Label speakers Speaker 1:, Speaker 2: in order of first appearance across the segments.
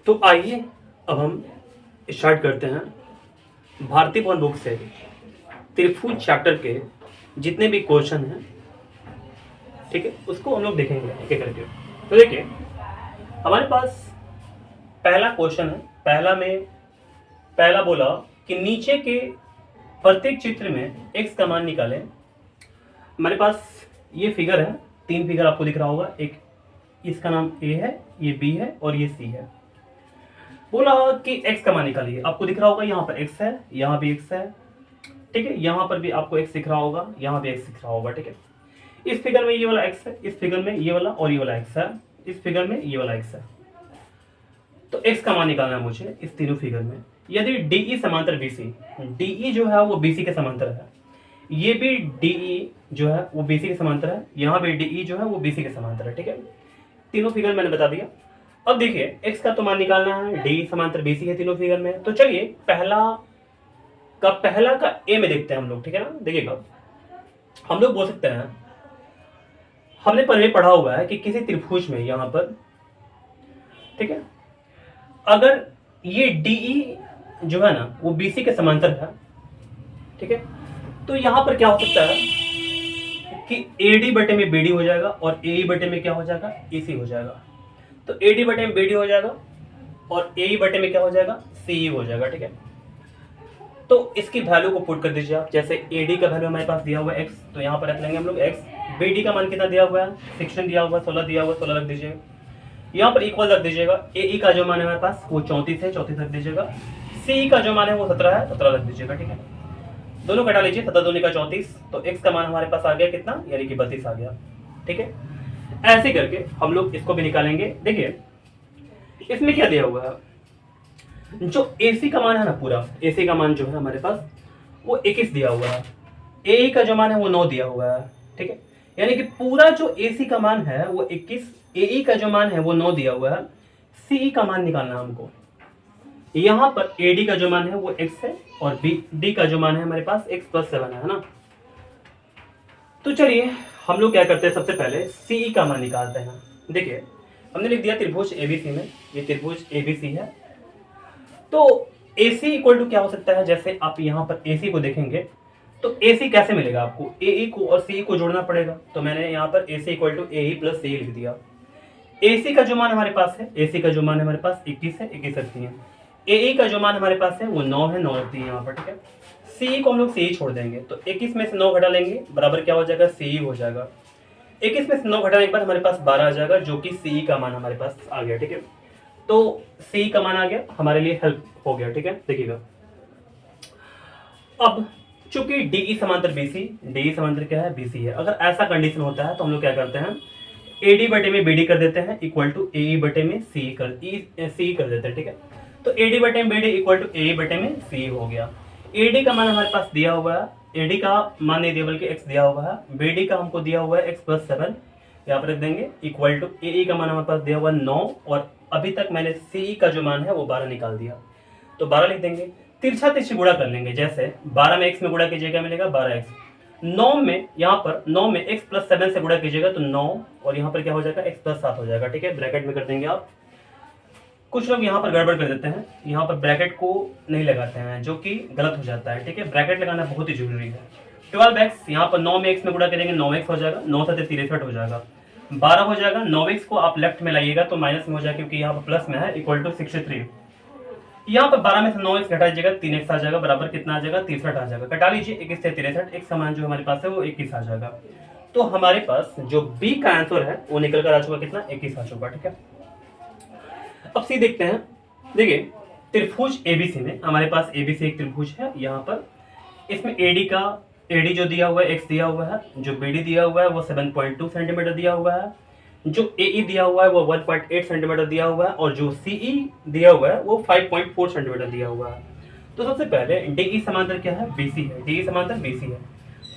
Speaker 1: तो आइए अब हम स्टार्ट करते हैं भारतीय भवन बुक से त्रिभुज चैप्टर के जितने भी क्वेश्चन हैं, ठीक है, उसको हम लोग देखेंगे एक एक करके। तो देखिए हमारे पास पहला क्वेश्चन है। पहला बोला कि नीचे के प्रत्येक चित्र में x का मान निकालें। हमारे पास ये फिगर है, 3 फिगर आपको दिख रहा होगा। एक इसका नाम a है, ये b है और ये c है। बोला कि x का मान निकालिए। आपको दिख रहा होगा यहाँ पर x है, यहाँ भी x है, ठीक है, यहाँ पर भी आपको x दिख रहा होगा, यहाँ भी x दिख रहा होगा, ठीक है। इस फिगर में ये वाला x है, इस फिगर में ये वाला और ये वाला x है, इस फिगर में ये वाला x है। तो x का मान निकालना है मुझे इस तीनों फिगर में। यदि DE समांतर BC, DE जो है वो BC के समांतर है, ये भी DE जो है वो BC के समांतर है, यहाँ भी DE जो है वो BC के समांतर है, ठीक है। तीनों फिगर मैंने बता दिया। अब देखिए x का तो मान निकालना है, DE समांतर BC है तीनों फिगर में। तो चलिए पहला का A में देखते हैं हम लोग, ठीक है ना। देखिएगा हम लोग बोल सकते हैं, हमने पहले पढ़ा हुआ है कि किसी त्रिभुज में यहाँ पर, ठीक है, अगर ये DE जो है ना वो BC के समांतर है, ठीक है, तो यहाँ पर क्या हो सकता है कि AD बटे में BD हो जाएगा और AE बटे में क्या हो जाएगा, AC हो जाएगा। तो AD बटे में BD हो जाएगा और AE बटे में क्या हो जाएगा, CE हो जाएगा, ठीक है। तो इसकी वैल्यू को पुट कर दीजिए आप। जैसे AD का वैल्यू हमारे पास दिया हुआ है x, तो यहाँ पर रख लेंगे हम लोग x। BD का मान कितना दिया हुआ है, 16 दिया हुआ है, 16 दिया हुआ है, 16 रख दीजिएगा। यहाँ पर इक्वल रख दीजिएगा। AE का जो मान है हमारे पास वो 34 है, 34 रख दीजिएगा। CE का जो मान है वो 17 है, 17 रख दीजिएगा, ठीक है। दोनों कटा लीजिए, 17 दूनी का 34, तो x का मान हमारे पास आ गया कितना, यानी कि 32 आ गया, ठीक है। ऐसे करके हम लोग इसको भी निकालेंगे। देखिए इसमें क्या दिया हुआ है, जो AC का मान है ना, पूरा AC का मान जो है हमारे पास वो 21 दिया हुआ है, AE का जो मान है वो 9 दिया हुआ है, ठीक है। यानी कि पूरा जो AC का मान है वो 21, AE का जो मान है वो 9 दिया हुआ है। CE का मान निकालना है हमको। यहाँ पर AD का जो मान है वो x है और BD का जो मान है हमारे पास x + 7 है ना। तो चलिए हम लोग क्या करते हैं, सबसे पहले CE का मान निकालते हैं। देखिए हमने लिख दिया त्रिभुज ABC में, ये त्रिभुज ABC है। तो AC इक्वल टू क्या हो सकता है, जैसे आप यहाँ पर AC को देखेंगे तो AC कैसे मिलेगा आपको, AE को और CE को जोड़ना पड़ेगा। तो मैंने यहाँ पर AC equal to AE + CE लिख दिया। AC का जो मान हमारे पास है, AC का जो मान हमारे पास 21 है, 21 रखती है। AE का जो मान हमारे पास है वो 9 है, 9 रखती है यहाँ पर, ठीक है। CE को हम लोग CE छोड़ देंगे, तो 21 में से 9 घटा लेंगे, बराबर क्या हो जाएगा, CE हो जाएगा। 21 में से 9 घटाने के बाद हमारे पास 12 आ जाएगा, जो कि CE का मान हमारे पास आ गया, ठीक है। तो CE का मान आ गया, हमारे लिए हेल्प हो गया, ठीक है। देखिएगा अब चूंकि DE समांतर BC, DE समांतर क्या है, BC है। अगर ऐसा कंडीशन होता है तो हम लोग क्या करते हैं, AD बटे में BD कर देते हैं इक्वल टू AE बटे में CE कर देते हैं, ठीक है। तो AD बटे में BD इक्वल टू AE बटे में CE हो गया। AD का मान हमारे पास दिया हुआ है, AD का मान नहीं दिया बल्कि x दिया हुआ है। BD का हमको दिया हुआ है x + 7, यहाँ पर रख देंगे इक्वल टू AE का मान हमारे पास दिया हुआ है 9, और अभी तक मैंने CE का जो मान है वो 12 निकाल दिया, तो 12 लिख देंगे। तिरछा तिरछी गुणा कर लेंगे, जैसे 12 में x में गुणा कीजिएगा मिलेगा 12x। 9 में यहाँ पर 9 में x + 7 से गुणा कीजिएगा तो 9, और यहाँ पर क्या हो जाएगा, x + 7 हो जाएगा, ठीक है। ब्रैकेट में कर देंगे आप। कुछ लोग यहाँ पर गड़बड़ कर देते हैं, यहाँ पर ब्रैकेट को नहीं लगाते हैं, जो कि गलत हो जाता है, ठीक है। ब्रैकेट लगाना बहुत ही जरूरी है। 12x यहाँ पर 9 में x में गुणा करेंगे, 9x हो जाएगा, 9 से 63 हो जाएगा, 12 हो जाएगा। 9x को आप लेफ्ट में लाइएगा तो माइनस में हो जाएगा, क्योंकि यहाँ पर प्लस में है, इक्वल टू 63। यहाँ पर 12 में से 9x घटा दीजिएगा, 3x आ जाएगा, बराबर कितना आ जाएगा, 63 आ जाएगा। कटा लीजिए 21 से 63, x का मान जो हमारे पास है वो 21 आ जाएगा। तो हमारे पास जो B का आंसर है वो निकल कर आ चुका कितना, 21 आ चुका, ठीक है। अब C देखते हैं। देखिए त्रिभुज ABC में हमारे पास ABC एक त्रिभुज है। यहाँ पर इसमें AD जो दिया हुआ है x दिया हुआ है, जो BD दिया हुआ है वो 7.2 सेंटीमीटर दिया हुआ है, जो AE दिया हुआ है वो 1.8 सेंटीमीटर दिया हुआ है, और जो CE दिया हुआ है वो 5.4 सेंटीमीटर दिया हुआ है। तो सबसे पहले DE समांतर क्या है, BC है, DE समांतर BC है।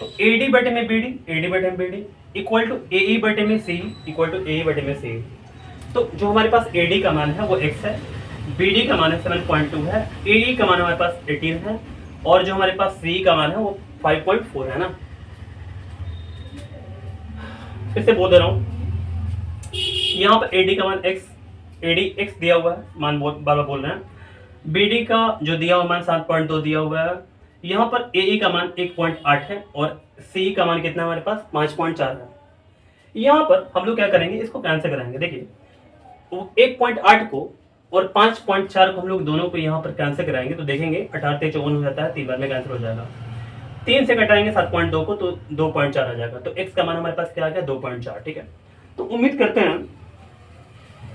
Speaker 1: तो AD बटे में BD इक्वल टू AE बटे में CE इक्वल टू AE बटे में CE। तो जो हमारे पास AD का मान है वो x है, BD का मान है 7.2 है, AE का मान हमारे पास 18 है, और जो हमारे पास CE का मान है वो 5.4 है ना। फिर से बोल दे रहा हूँ, यहाँ पर AD का मान x, AD x दिया हुआ है, मान बार बार बोल रहे हैं। BD का जो दिया हुआ मान 7.2 दिया हुआ है। यहाँ पर AE का मान 1.8 है और CE का मान कितना है हमारे पास 5.4 है। यहाँ पर हम लोग क्या करेंगे, इसको कैंसिल कराएंगे। देखिए 1.8 को और 5.4 को हम लोग दोनों को यहाँ पर कैंसिल कराएंगे तो देखेंगे 18 54 हो जाता है, 3 बार में कैंसिल हो जाएगा। 3 से घटाएंगे 7.2 को तो 2.4 आ जाएगा। तो x का मान हमारे पास क्या आ गया 2.4। ठीक है, तो उम्मीद करते हैं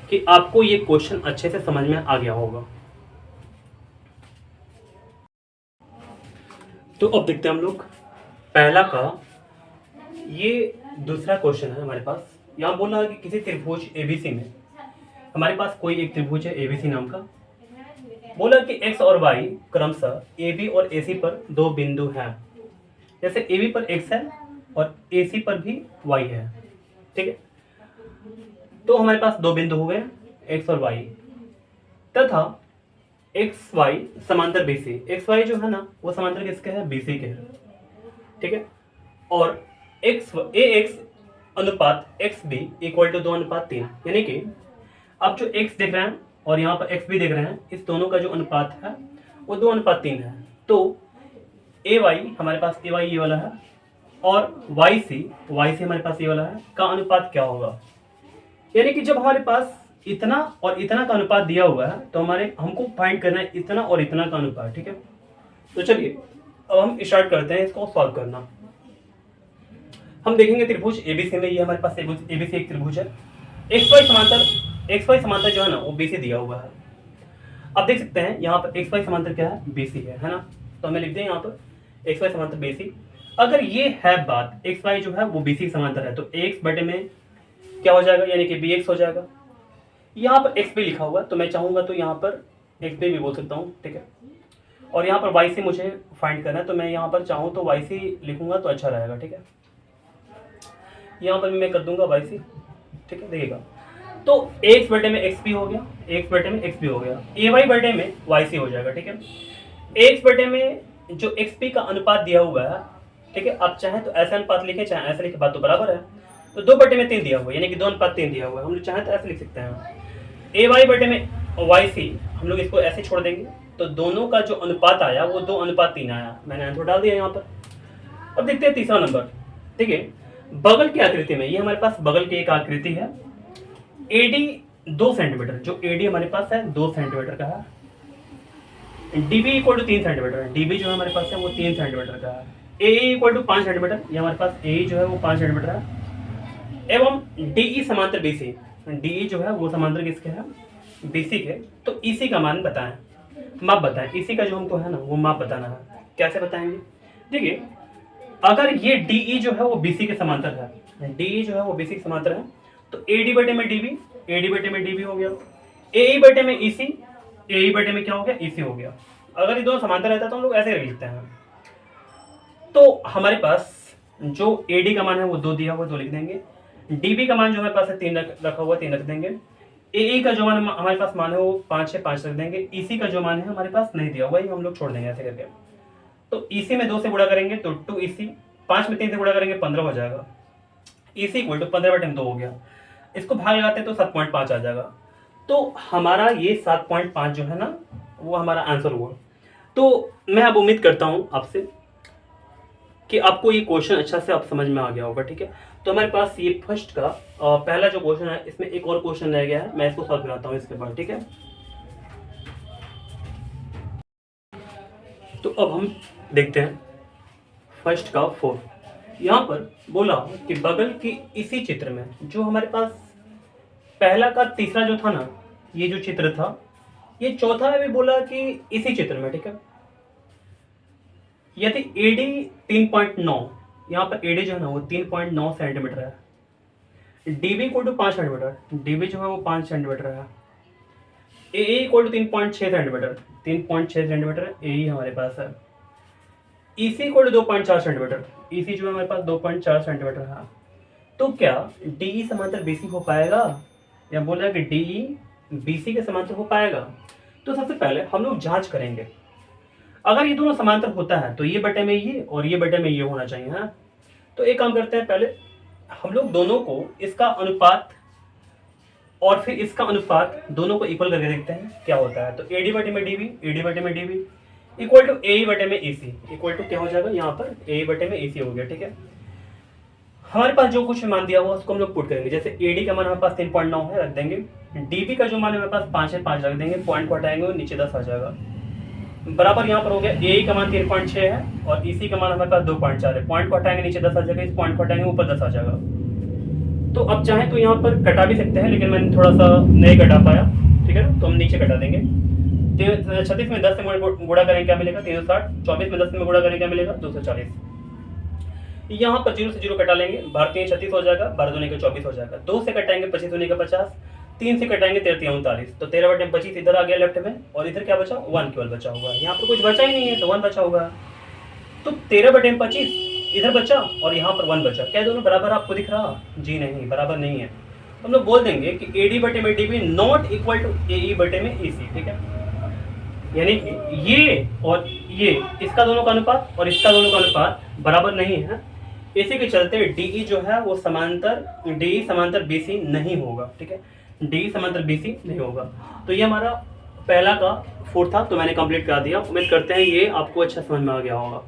Speaker 1: कि आपको ये क्वेश्चन अच्छे से समझ में आ गया होगा। तो अब देखते हैं हम लोग पहला का ये दूसरा क्वेश्चन है हमारे पास। यहाँ बोला कि किसी त्रिभुज ABC में हमारे पास कोई एक त्रिभुज है ABC नाम का। बोला कि x और y क्रमशः AB और AC पर दो बिंदु हैं। जैसे AB पर x है और AC पर भी y है। ठीक है, तो हमारे पास दो बिंदु हो गए x और y तथा एक्स वाई समांतर BC। एक्स वाई जो है ना वो समांतर किसके है, BC के है। ठीक है, और AX अनुपात XB इक्वल टू 2:3, यानी कि अब जो x देख रहे हैं और यहाँ पर XB देख रहे हैं, इस दोनों का जो अनुपात है वो 2:3 है। तो AY हमारे पास AY ये वाला है और YC हमारे पास ये वाला है का अनुपात क्या होगा। यानी कि जब हमारे पास इतना और इतना का अनुपात दिया हुआ है तो हमको फाइंड करना है इतना और इतना का अनुपात। ठीक है, तो चलिए अब हम स्टार्ट करते हैं इसको सॉल्व करना। हम देखेंगे त्रिभुज ABC में, ये हमारे पास ABC एक त्रिभुज है। XY समांतर जो है ना वो BC दिया हुआ है। अब देख सकते हैं यहाँ पर XY समांतर क्या है, BC है ना। तो हमें लिख दें यहाँ पर XY समांतर BC। अगर ये है बात XY जो है वो BC समांतर है तो AX बटे में क्या हो जाएगा, यानी कि BX हो जाएगा। यहाँ पर XB लिखा हुआ है तो मैं चाहूंगा तो यहाँ पर XB भी बोल सकता हूँ। ठीक है, और यहाँ पर YC मुझे फाइंड करना है तो मैं यहाँ पर चाहूँ तो YC लिखूंगा तो अच्छा रहेगा। ठीक है, यहाँ पर मैं कर दूंगा YC। ठीक है, देखिएगा तो AX बटे में XB हो गया, AX बटे में XB हो गया, AY बटे में YC हो जाएगा। ठीक है, AX बटे में जो XB का अनुपात दिया हुआ है। ठीक है, आप चाहें तो ऐसा अनुपात लिखे चाहे ऐसा लिखे, बात तो बराबर है। तो 2/3 दिया हुआ है, यानी कि 2:3 दिया हुआ है। हम लोग चाहें तो ऐसे लिख सकते हैं AY बटे में YC, हम लोग इसको ऐसे छोड़ देंगे तो दोनों का जो अनुपात आया वो 2:3 आया। मैंने आंसर डाल दिया यहाँ पर। अब देखते हैं तीसरा नंबर। ठीक है, बगल की आकृति में, ये हमारे पास बगल की एक आकृति है। AD 2 सेंटीमीटर, जो AD हमारे पास है 2 सेंटीमीटर का है। DB equal to 3 centimetre, DB जो है हमारे पास है वो 3 सेंटीमीटर का है। AE इक्वल टू 5 सेंटीमीटर, ये हमारे पास AE जो है वो 5 सेंटीमीटर है। एवं DE समांतर BC, DE जो है वो समांतर किसके है, BC के। तो EC का मान बताएं, माप बताएं। EC का जो हमको है ना वो माप बताना है। कैसे बताएंगे, देखिए अगर ये DE जो है वो BC के समांतर है, DE जो है वो BC के समांतर है तो AD बटे में DB, AD बटे में DB हो गया। AE बटे में EC, AE बटे में क्या हो गया, EC हो गया। अगर ये दोनों समांतर रहता तो हम लोग ऐसे लिखते हैं। तो हमारे पास जो AD का मान है वो 2 दिया हुआ, 2 लिख देंगे। DB का मान जो हमारे पास है 3 रखा हुआ, 3 रख देंगे। AE का जो मान हमारे पास मान है वो 5 है, 5 रख देंगे। EC का जो मान है हमारे पास नहीं दिया हुआ, ये हम लोग छोड़ देंगे ऐसे करके। तो EC में 2 से गुणा करेंगे तो 2EC, 5 में 3 से गुणा करेंगे 15 हो जाएगा। EC इक्वल टू 15/2 हो गया। इसको भाग लगाते हैं तो 7.5 आ जाएगा। तो हमारा ये 7.5 जो है ना वो हमारा आंसर हुआ। तो मैं अब उम्मीद करता हूँ आपसे कि आपको ये क्वेश्चन अच्छा से आप समझ में आ गया होगा। ठीक है, तो हमारे पास ये फर्स्ट का पहला जो क्वेश्चन है, इसमें एक और क्वेश्चन रह गया है, मैं इसको सॉल्व कराता हूँ इसके बाद। ठीक है, तो अब हम देखते हैं फर्स्ट का 4। यहाँ पर बोला कि बगल की इसी चित्र में जो हमारे पास पहला का तीसरा जो था ना, ये जो चित्र था, ये चौथा में भी बोला कि इसी चित्र में। ठीक है, यदि AD 3.9, यहाँ पर AD जो है ना वो 3.9 सेंटीमीटर है। DB equal to 5 centimetre, DB जो है वो 5 सेंटीमीटर है। AE equal to 3.6 centimetre, 3.6 centimetre AE हमारे पास है। EC equal to 2.4 centimetre, EC जो है हमारे पास 2.4 सेंटीमीटर है। तो क्या DE समांतर BC हो पाएगा, या बोल रहा है कि DE BC के समांतर हो पाएगा? तो सबसे पहले हम लोग जांच करेंगे। अगर ये दोनों समांतर होता है तो ये बटे में ये और ये बटे में ये होना चाहिए। हाँ, तो एक काम करते हैं, पहले हम लोग दोनों को इसका अनुपात और फिर इसका अनुपात दोनों को इक्वल करके देखते हैं क्या होता है। तो AD बटे में DB, AD बटे में DB इक्वल टू AE बटे में EC, इक्वल टू क्या हो जाएगा यहाँ पर AE बटे में EC हो गया। ठीक है, हमारे पास जो कुछ मान दिया हुआ उसको हम लोग पुट करेंगे। जैसे AD का मान हमारे पास 3.9 है, रख देंगे। DB का जो मान हमारे पास 5 है, 5 रख देंगे। पॉइंट को हटाएंगे और नीचे 10 आ जाएगा। बराबर यहाँ पर हो गया AE का मान 3.6 है और EC का मान हमारे पास 2.4 है। पॉइंट को हटाएंगे नीचे 10 आ जाएगा, इस पॉइंट को हटाएंगे ऊपर 10 आ जाएगा। तो अब चाहे तो यहाँ पर कटा भी सकते हैं, लेकिन मैंने थोड़ा सा नहीं कटा पाया। ठीक है ना, तो हम नीचे कटा देंगे। 36 में 10 से गुणा करेंगे क्या मिलेगा 360, 24 में 10 में गुणा करेंगे क्या मिलेगा 240। यहाँ पर 0 से 0 कटा लेंगे, 12 36 हो जाएगा, 12 दूनी का 24 हो जाएगा। 2 से कटाएंगे 25 दूनी का 50, 3 से कटाएंगे 13 39, तो 13 बटे 25 इधर आ गया लेफ्ट में, और इधर क्या बचा 1 केवल बचा हुआ है। यहाँ पर कुछ बचा ही नहीं है तो 1 बचा हुआ है। तो 13 बटे 25 इधर बचा और यहाँ पर 1 बचा। क्या दोनों बराबर आपको दिख रहा? जी नहीं, बराबर नहीं है। हम लोग बोल देंगे कि AD बटे में DB not equal to AE बटे में EC। ठीक है, यानी कि ये और ये, इसका दोनों का अनुपात और इसका दोनों का अनुपात बराबर नहीं है। इसी के चलते DE जो है वो DE समांतर BC नहीं होगा। ठीक है, DE समांतर BC नहीं होगा। तो ये हमारा पहला का 4 था, तो मैंने कंप्लीट करा दिया। उम्मीद करते हैं ये आपको अच्छा समझ में आ गया होगा।